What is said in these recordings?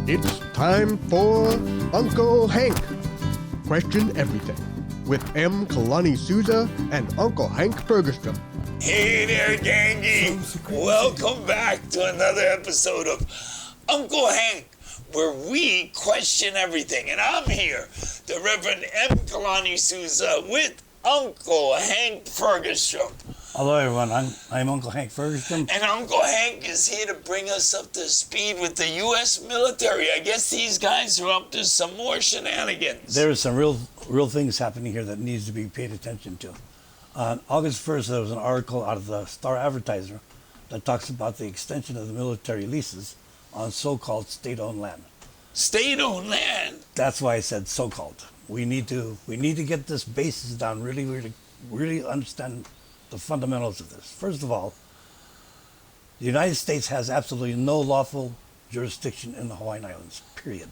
It's time for Uncle Hank. Question Everything with M. Kalani Souza and Uncle Hank Ferguson. Hey there, gangy. Welcome back to another episode of Uncle Hank, where we question everything. And I'm here, the Reverend M. Kalani Souza with Uncle Hank Ferguson. Hello, everyone. I'm Uncle Hank Ferguson. And Uncle Hank is here to bring us up to speed with the U.S. military. I guess these guys are up to some more shenanigans. There are some real things happening here that needs to be paid attention to. On August 1st, there was an article out of the Star Advertiser that talks about the extension of the military leases on so-called state-owned land. State-owned land? That's why I said so-called. We need to get this basis down, really understand the fundamentals of this. First of all, the United States has absolutely no lawful jurisdiction in the Hawaiian Islands, period.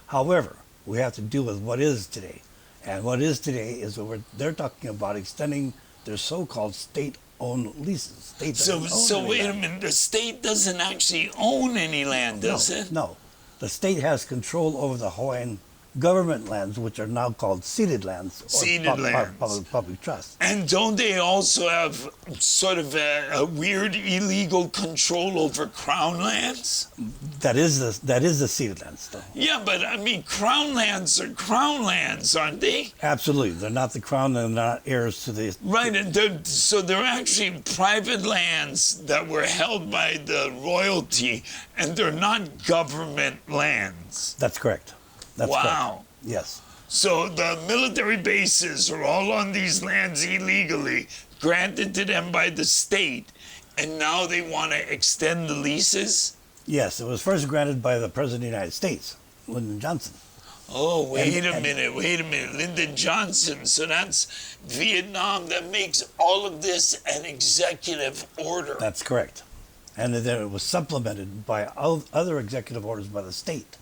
However, we have to deal with what is today. And what is today is they're talking about extending their so-called state-owned leases. So wait a minute, the state doesn't actually own any land, does it? No. The state has control over the Hawaiian government lands, which are now called ceded lands, public trust. And don't they also have sort of a weird illegal control over crown lands? That is the ceded lands, though. Yeah, but I mean, crown lands are crown lands, aren't they? Absolutely, they're not the crown, and they're not heirs to the. Right, and they're actually private lands that were held by the royalty, and they're not government lands. That's correct. That's wow. Correct. Yes. So the military bases are all on these lands illegally, granted to them by the state, and now they want to extend the leases? Yes, it was first granted by the President of the United States, Lyndon Johnson. Oh, wait a minute. Lyndon Johnson. So that's Vietnam. That makes all of this an executive order. That's correct. And then it was supplemented by other executive orders by the state.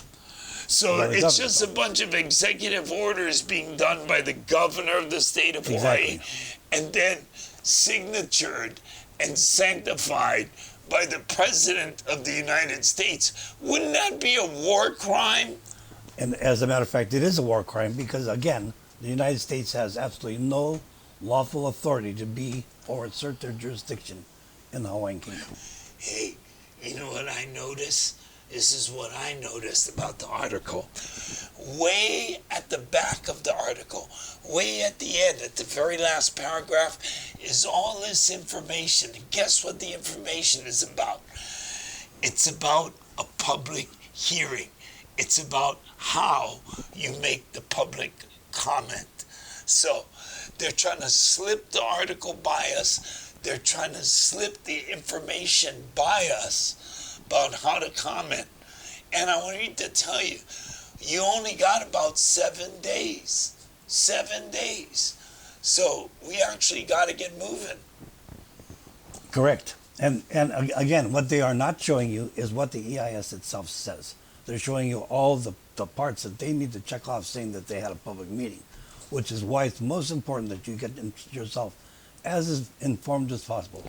So it's just a bunch of executive orders being done by the governor of the state of Hawaii, and then signatured and sanctified by the President of the United States. Wouldn't that be a war crime? And as a matter of fact, it is a war crime because, again, the United States has absolutely no lawful authority to be or assert their jurisdiction in the Hawaiian Kingdom. Hey, you know what I noticed? This is what I noticed about the article. Way at the back of the article, way at the end, at the very last paragraph, is all this information. And guess what the information is about? It's about a public hearing. It's about how you make the public comment. So they're trying to slip the article by us. They're trying to slip the information by us about how to comment. And I want to tell you, you only got about 7 days. 7 days. So we actually got to get moving. Correct. And again, what they are not showing you is what the EIS itself says. They're showing you all the parts that they need to check off saying that they had a public meeting, which is why it's most important that you get yourself as informed as possible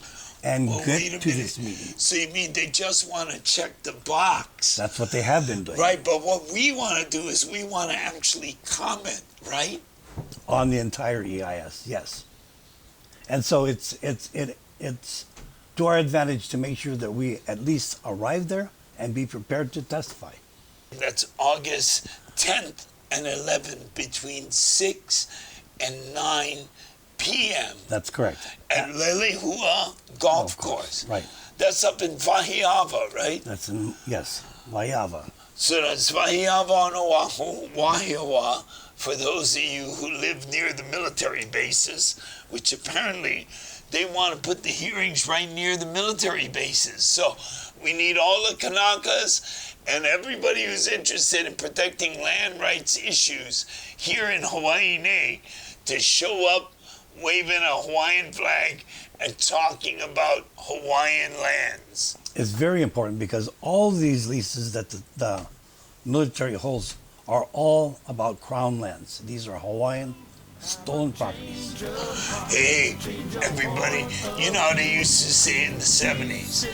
and get to this meeting. So you mean they just want to check the box? That's what they have been doing. Right, but what we want to do is we want to actually comment, right? On the entire EIS, yes. And so it's to our advantage to make sure that we at least arrive there and be prepared to testify. That's August 10th and 11th between 6 and 9 p.m. That's correct. At Lelehua Golf Course. Right. That's up in Wahiava, right? That's in, yes, Wahiava. So that's Wahiava on Oahu, Wahiawa, for those of you who live near the military bases, which apparently they want to put the hearings right near the military bases. So we need all the Kanakas and everybody who's interested in protecting land rights issues here in Hawaii to show up waving a Hawaiian flag and talking about Hawaiian lands. It's very important because all these leases that the military holds are all about crown lands. These are Hawaiian stolen properties. Hey, everybody, you know how they used to say in the 70s,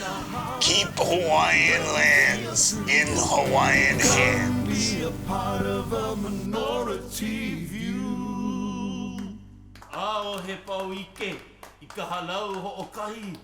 keep Hawaiian lands in Hawaiian hands. Be a part of a minority view. Ao he pau ike, I ka halau ho o kahi.